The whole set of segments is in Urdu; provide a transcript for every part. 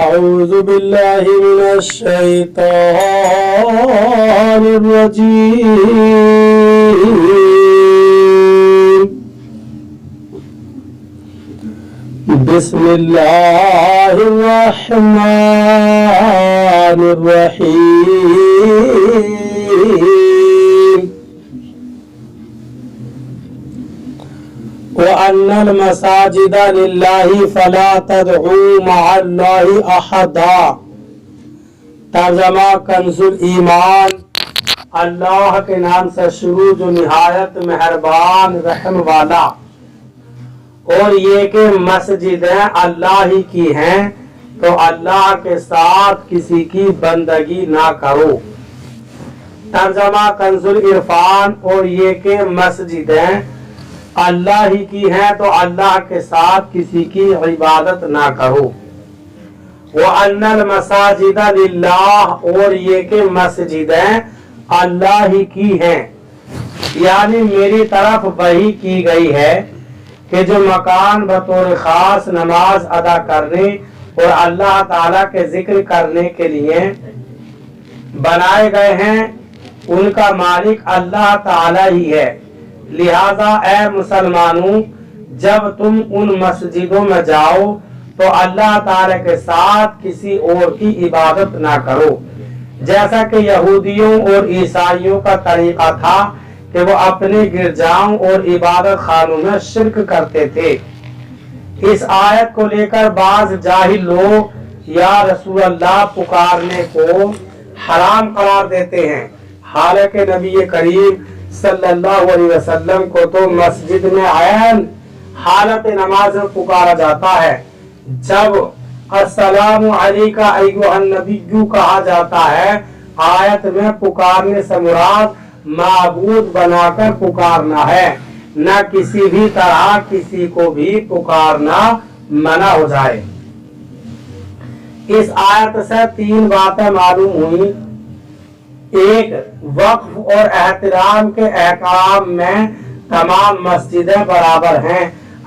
أعوذ بالله من الشيطان الرجيم بسم الله الرحمن الرحيم وأن المساجد لله فلا تدعوا مع الله أحدا ترجمہ کنزُ الایمان اللہ کے نام سے شروع جو نہایت مہربان رحم والا، اور یہ کہ مسجدیں اللہ ہی کی ہیں تو اللہ کے ساتھ کسی کی بندگی نہ کرو۔ ترجمہ کنزُ العرفان اور یہ کہ مسجدیں اللہ ہی کی ہیں تو اللہ کے ساتھ کسی کی عبادت نہ کرو۔ وَأَنَّ الْمَسَاجِدَ لِلَّهِ اور یہ کہ مسجدیں اللہ ہی کی ہیں، یعنی میری طرف وحی کی گئی ہے کہ جو مکان بطور خاص نماز ادا کرنے اور اللہ تعالیٰ کے ذکر کرنے کے لیے بنائے گئے ہیں ان کا مالک اللہ تعالیٰ ہی ہے۔ لہذا اے مسلمانوں، جب تم ان مسجدوں میں جاؤ تو اللہ تعالیٰ کے ساتھ کسی اور کی عبادت نہ کرو، جیسا کہ یہودیوں اور عیسائیوں کا طریقہ تھا کہ وہ اپنے گرجاؤں اور عبادت خانوں میں شرک کرتے تھے۔ اس آیت کو لے کر بعض جاہل لوگ یا رسول اللہ پکارنے کو حرام قرار دیتے ہیں، حالانکہ نبی کریم صلی اللہ علیہ وسلم کو تو مسجد میں عین حالت نماز میں پکارا جاتا ہے۔ جب السلام علیکہ ایھا النبی کہا جاتا ہے، آیت میں پکارنے سے مراد معبود بنا کر پکارنا ہے، نہ کسی بھی طرح کسی کو بھی پکارنا منع ہو جائے۔ اس آیت سے تین باتیں معلوم ہوئی۔ ایک، وقف اور احترام کے احکام میں تمام مسجدیں برابر ہیں،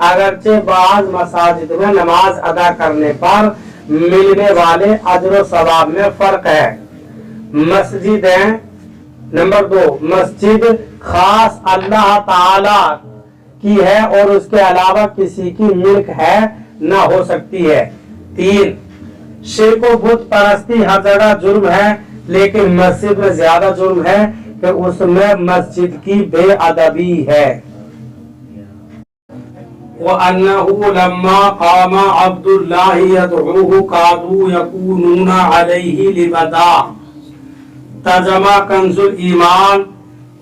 اگرچہ بعض مساجد میں نماز ادا کرنے پر ملنے والے اجر و ثواب میں فرق ہے۔ مسجدیں نمبر دو، مسجد خاص اللہ تعالی کی ہے اور اس کے علاوہ کسی کی ملک ہے نہ ہو سکتی ہے۔ تین، شرک و بت پرستی ہر جگہ جرم ہے، لیکن مسجد میں زیادہ جرم ہے کہ اس میں مسجد کی بے ادبی ہے۔ وَأَنَّهُ لَمَّا قَامَ عَبْدُ اللَّهِ يَدْعُوهُ كَادُوا يَكُونُونَ عَلَيْهِ لِبَدًا ترجمہ کنزُ الایمان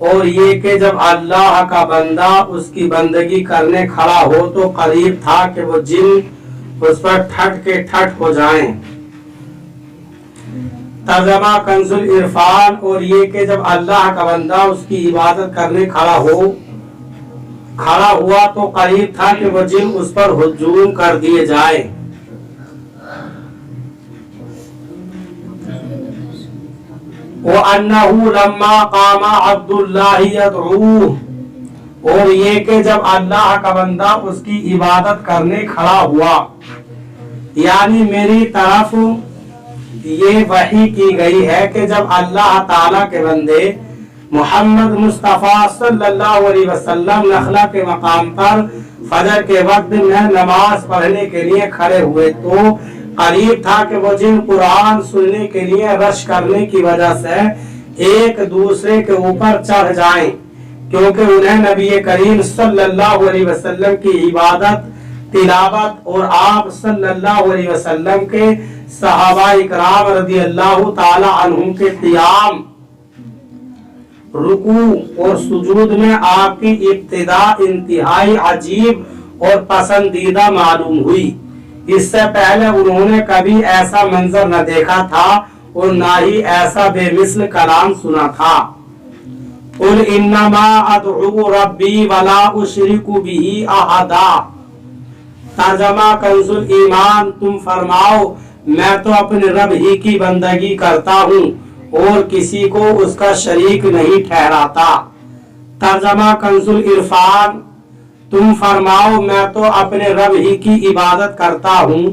اور یہ کہ جب اللہ کا بندہ اس کی بندگی کرنے کھڑا ہو تو قریب تھا کہ وہ جن اس پر ٹھٹ کے ٹھٹ ہو جائیں۔ ترجمہ کنزُ العرفان اور یہ کہ جب اللہ کا بندہ اس کی عبادت کرنے کھڑا ہوا تو قریب تھا کہ وہ جن اس پر ہجوم کر دیے جائیں۔ وَأَنَّهُ لَمَّا قَامَ عَبْدُ اللَّهِ يَدْعُوهُ اور یہ کہ جب اللہ کا بندہ اس کی عبادت کرنے کھڑا ہوا، یعنی میری طرف یہ وحی کی گئی ہے کہ جب اللہ تعالیٰ کے بندے محمد مصطفیٰ صلی اللہ علیہ وسلم نخلا کے مقام پر فجر کے وقت میں نماز پڑھنے کے لیے کھڑے ہوئے تو قریب تھا کہ وہ جن قرآن سننے کے لیے رش کرنے کی وجہ سے ایک دوسرے کے اوپر چڑھ جائیں، کیونکہ انہیں نبی کریم صلی اللہ علیہ وسلم کی عبادت، تلاوت اور آپ صلی اللہ علیہ وسلم کے صحابہ اکرام رضی اللہ تعالی عنہم کے قیام، رکوع اور سجود میں آپ کی ابتدا انتہائی عجیب اور پسندیدہ معلوم ہوئی۔ اس سے پہلے انہوں نے کبھی ایسا منظر نہ دیکھا تھا اور نہ ہی ایسا بے مثل کلام سنا تھا۔ قُلْ إِنَّمَا أَدْعُو رَبِّي وَلَا أُشْرِكُ بِهِ أَحَدًا ترجمہ کنزُ الایمان تم فرماؤ میں تو اپنے رب ہی کی بندگی کرتا ہوں اور کسی کو اس کا شریک نہیں ٹھہراتا۔ ترجمہ کنزُ العرفان تم فرماؤ میں تو اپنے رب ہی کی عبادت کرتا ہوں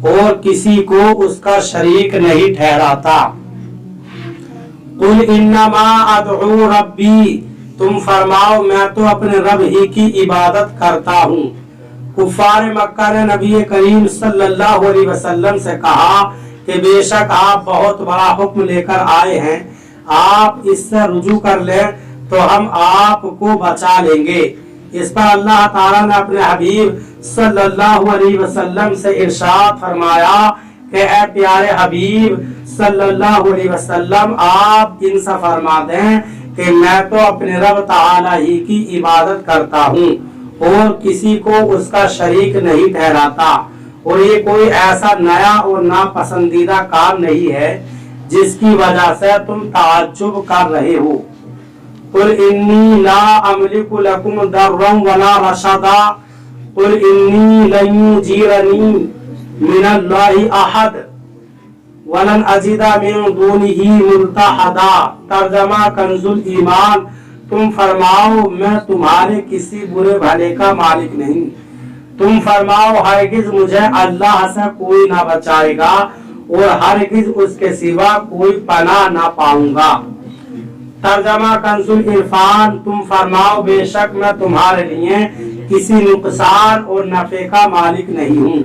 اور کسی کو اس کا شریک نہیں ٹھہراتا۔ قل انما ادعو ربی، تم فرماؤ میں تو اپنے رب ہی کی عبادت کرتا ہوں۔ کفار مکہ نے نبی کریم صلی اللہ علیہ وسلم سے کہا کہ بے شک آپ بہت بڑا حکم لے کر آئے ہیں، آپ اس سے رجوع کر لیں تو ہم آپ کو بچا لیں گے۔ اس پر اللہ تعالیٰ نے اپنے حبیب صلی اللہ علیہ وسلم سے ارشاد فرمایا کہ اے پیارے حبیب صلی اللہ علیہ وسلم، آپ ان سے فرما دیں کہ میں تو اپنے رب تعالیٰ ہی کی عبادت کرتا ہوں اور کسی کو اس کا شریک نہیں ٹھہراتا، اور یہ کوئی ایسا نیا اور ناپسندیدہ کام نہیں ہے جس کی وجہ سے تم تعجب کر رہے ہو۔ قل انی لا املک لکم ضرا ولا رشدا، قل انی لن یجیرنی من اللہ احد ولن اجد من دونہ ملتحدا۔ ترجمہ کنز الایمان، تم فرماؤ میں تمہارے کسی برے بھلے کا مالک نہیں، تم فرماؤ ہرگز مجھے اللہ سے کوئی نہ بچائے گا اور ہرگز اس کے سوا کوئی پناہ نہ پاؤں گا۔ ترجمہ کنز العرفان، تم فرماؤ بے شک میں تمہارے لیے کسی نقصان اور نفع کا مالک نہیں ہوں،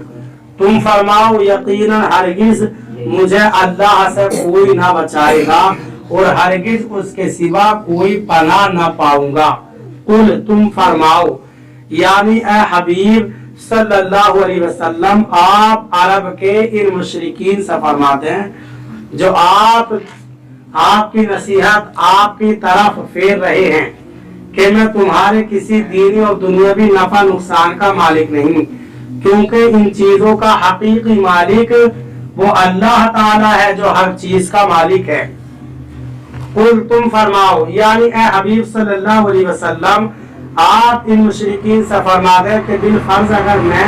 تم فرماؤ یقیناً ہرگز مجھے اللہ سے کوئی نہ بچائے گا اور ہرگز اس کے سوا کوئی پناہ نہ پاؤں گا۔ قل، تم فرماؤ، یعنی اے حبیب صلی اللہ علیہ وسلم، آپ عرب کے ان مشرکین سے فرماتے ہیں جو آپ کی نصیحت آپ کی طرف پھیر رہے ہیں کہ میں تمہارے کسی دینی اور دنیاوی نفع نقصان کا مالک نہیں، کیونکہ ان چیزوں کا حقیقی مالک وہ اللہ تعالیٰ ہے جو ہر چیز کا مالک ہے۔ قل، تم فرماؤ، یعنی اے حبیب صلی اللہ علیہ وسلم، آپ ان مشرکین سے فرما دیں کہ بالفرض اگر میں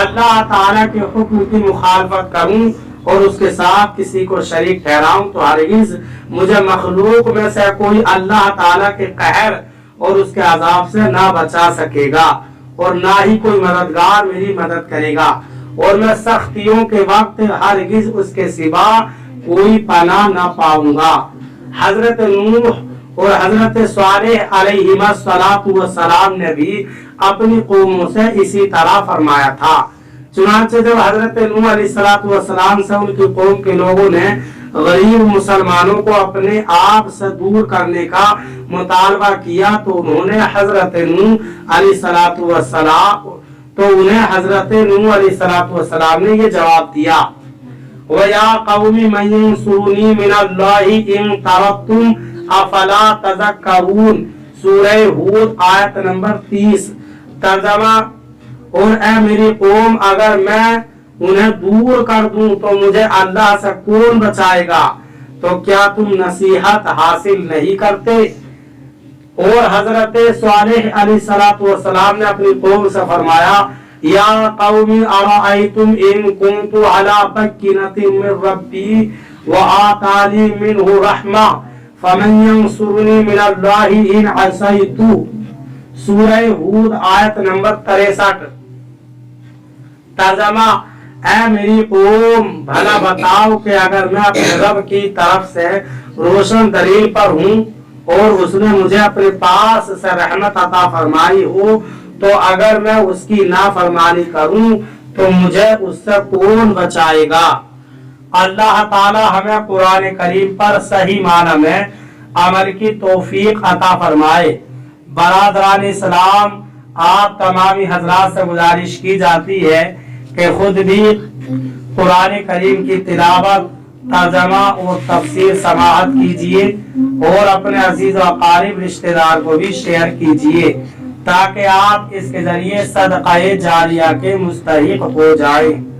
اللہ تعالیٰ کے حکم کی مخالفت کروں اور اس کے ساتھ کسی کو شریک ٹھہراؤں تو ہرگز مجھے مخلوق میں سے کوئی اللہ تعالیٰ کے قہر اور اس کے عذاب سے نہ بچا سکے گا اور نہ ہی کوئی مددگار میری مدد کرے گا، اور میں سختیوں کے وقت ہرگز اس کے سوا کوئی پناہ نہ پاؤں گا۔ حضرت نوح اور حضرت صالح علیہ السلام نے بھی اپنی قوموں سے اسی طرح فرمایا تھا۔ چنانچہ جب حضرت نوح علیہ السلام سے ان کی قوم کے لوگوں نے غریب مسلمانوں کو اپنے آپ سے دور کرنے کا مطالبہ کیا تو انہیں حضرت نوح علیہ السلام نے یہ جواب دیا، وَيَا قَوْمِ مَن يَنصُرُنِي مِنَ اللَّهِ إِن تَرَكْتُمْ أَفَلَا تَذَكَّرُونَ، سورہ ہود آیت نمبر 30۔ ترجمہ، اور اے میری قوم، اگر میں انہیں دور کر دوں تو مجھے اللہ سے کون بچائے گا، تو کیا تم نصیحت حاصل نہیں کرتے؟ اور حضرت صالح علیہ السلام نے اپنی قوم سے فرمایا، یا قوم ارائیتم ان کنت علی بکینۃ من ربی وآتانی منہ رحمہ فمن ینصرنی من اللہ ان عصیت، سورہ ہود آیت نمبر 63۔ ترجمہ، اے میری قوم، بھلا بتاؤ کہ اگر میں اپنے رب کی طرف سے روشن دلیل پر ہوں اور اس نے مجھے اپنے پاس سے رحمت عطا فرمائی ہو تو اگر میں اس کی نافرمانی کروں تو مجھے اس سے کون بچائے گا؟ اللہ تعالی ہمیں قرآن کریم پر صحیح معنی میں عمل کی توفیق عطا فرمائے۔ برادران اسلام، آپ تمامی حضرات سے گزارش کی جاتی ہے کہ خود بھی قرآن کریم کی تلاوت، ترجمہ اور تفسیر سماعت کیجیے اور اپنے عزیز و اقارب رشتہ دار کو بھی شیئر کیجیے تاکہ آپ اس کے ذریعے صدقہ جاریہ کے مستحق ہو جائیں۔